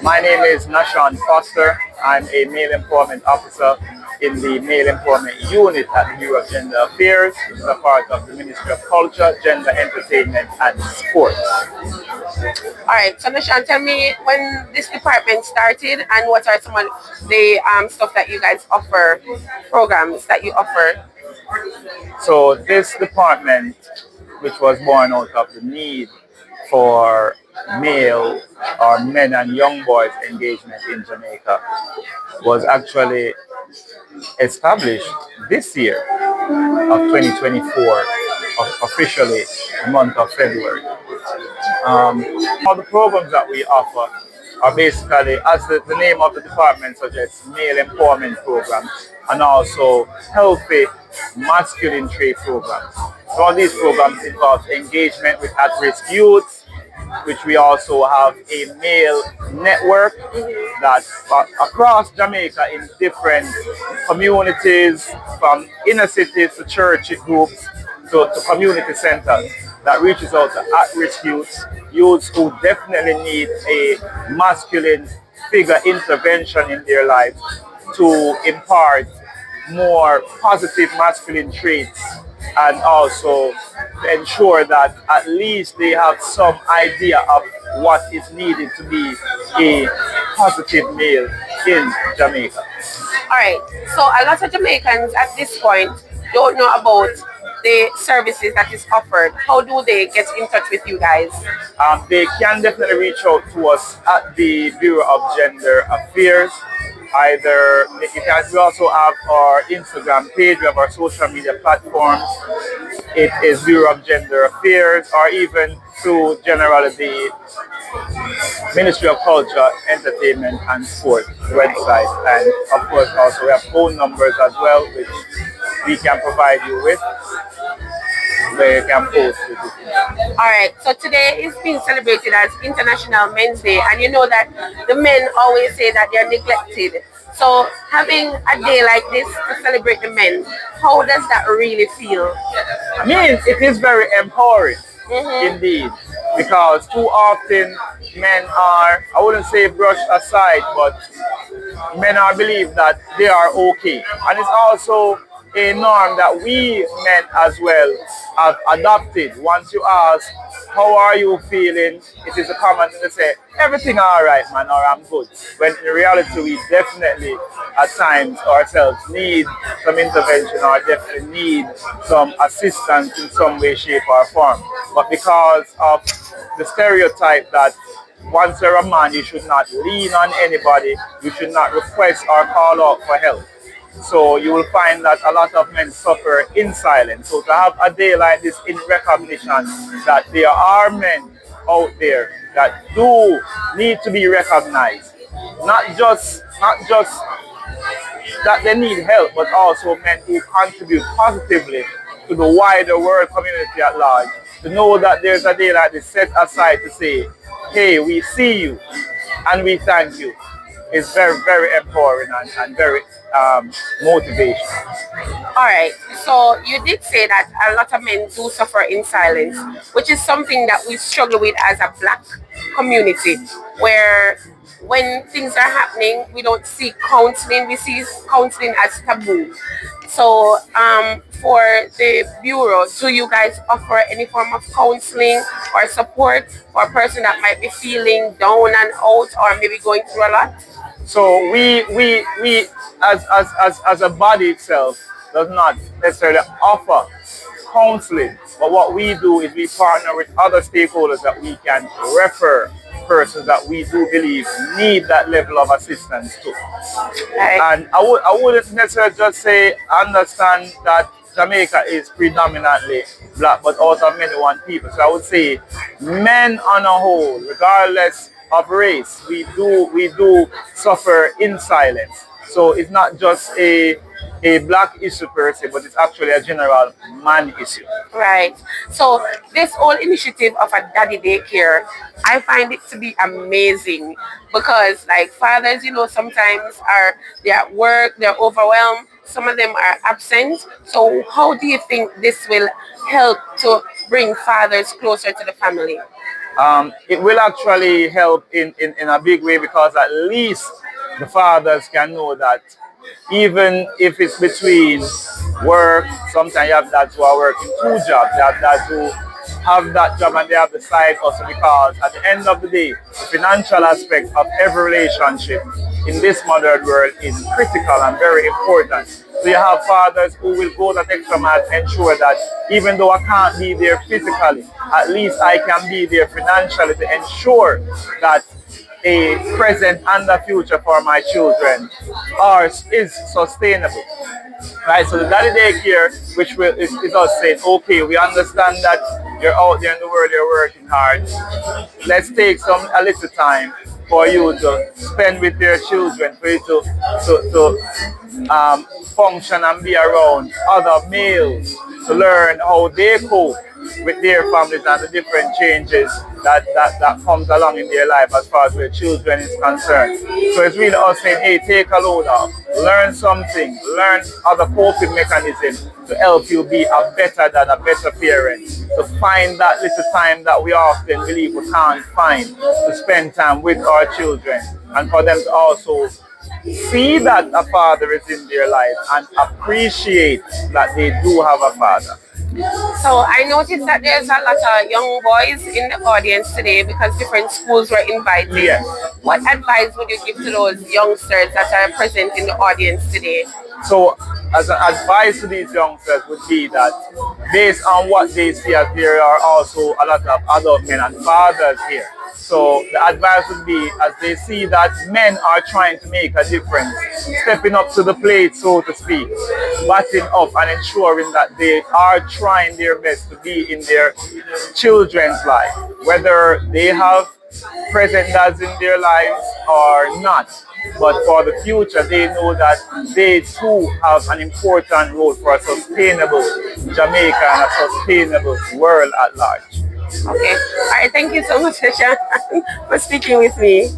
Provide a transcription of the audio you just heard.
My name is Nashcan. I'm a male employment officer in the male employment unit at the Bureau of Gender Affairs, which is a part of the Ministry of Culture, Gender, Entertainment and Sports. All right, so Nashcan, tell me when this department started and what are some of the stuff that you guys offer, programs that you offer. So this department, which was born out of the need for male or men and young boys engagement in Jamaica, was actually established this year of 2024, officially the month of February. All the programs that we offer are basically, as the name of the department suggests, male empowerment programs and also healthy masculine trait programs. So all these programs involve engagement with at-risk youth, which we also have a male network that across Jamaica in different communities, from inner cities to church groups to community centers, that reaches out to at-risk youths who definitely need a masculine figure intervention in their lives to impart more positive masculine traits and also to ensure that at least they have some idea of what is needed to be a positive male in Jamaica. All right, so a lot of Jamaicans at this point don't know about the services that is offered. How do they get in touch with you guys? They can definitely reach out to us at the Bureau of Gender Affairs. Either we also have our Instagram page, we have our social media platforms. It is Bureau of Gender Affairs, or even through generally the Ministry of Culture, Entertainment and Sport website. And of course also we have phone numbers as well, which we can provide you with, where you can post with it. All right, so today is being celebrated as International Men's Day, and you know that the men always say that they're neglected. So having a day like this to celebrate the men, how does that really feel? I mean, it is very empowering, indeed, because too often men are, I wouldn't say brushed aside, but men are believed that they are okay. And it's also a norm that we men as well have adopted. Once you ask, how are you feeling? It is a common thing to say, everything all right, man, or I'm good. When in reality, we definitely at times ourselves need some intervention or definitely need some assistance in some way, shape, or form. But because of the stereotype that once you're a man, you should not lean on anybody, you should not request or call out for help. So you will find that a lot of men suffer in silence. So to have a day like this in recognition that there are men out there that do need to be recognized, not just that they need help, but also men who contribute positively to the wider world community at large. To know that there's a day like this set aside to say, hey, we see you and we thank you, is very, very empowering and very motivational. All right, so you did say that a lot of men do suffer in silence, which is something that we struggle with as a black community, where when things are happening, we don't seek counseling, we see counseling as taboo. So, for the bureau, do you guys offer any form of counseling or support for a person that might be feeling down and out or maybe going through a lot? So we as a body itself does not necessarily offer counseling, but what we do is we partner with other stakeholders that we can refer persons that we do believe need that level of assistance to. Right. And I wouldn't necessarily just say understand that Jamaica is predominantly black, but also many one people. So I would say men on a whole, regardless of race, we do suffer in silence. So it's not just a black issue per se, but it's actually a general man issue. Right. So this whole initiative of a daddy daycare, I find it to be amazing because like fathers, sometimes they're at work, they're overwhelmed, some of them are absent. So how do you think this will help to bring fathers closer to the family? It will actually help in a big way, because at least the fathers can know that even if it's between work, sometimes you have dads who are working two jobs, you have dads who have that job and they have the side hustle, because at the end of the day, the financial aspect of every relationship in this modern world is critical and very important. So you have fathers who will go that extra mile to ensure that even though I can't be there physically, at least I can be there financially to ensure that a present and a future for my children is sustainable. Right, so the daddy daycare, which is us saying, okay, we understand that you're out there in the world, you're working hard. Let's take a little time for you to spend with your children, for you to function and be around other males, to learn how they cope with their families and the different changes that comes along in their life as far as their children is concerned. So it's really us saying, hey, take a load off, learn something, learn other coping mechanisms to help you be a better dad, a better parent, to find that little time that we often believe we can't find to spend time with our children, and for them to also see that a father is in their life and appreciate that they do have a father. So I noticed that there's a lot of young boys in the audience today because different schools were invited. Yes. What advice would you give to those youngsters that are present in the audience today? So, as an advice to these youngsters would be that based on what they see, as there are also a lot of adult men and fathers here. So the advice would be, as they see that men are trying to make a difference, stepping up to the plate, so to speak, batting up and ensuring that they are trying their best to be in their children's life, whether they have present dads in their lives or not. But for the future, they know that they too have an important role for a sustainable Jamaica and a sustainable world at large. Okay. All right. Thank you so much, Nashcan, for speaking with me.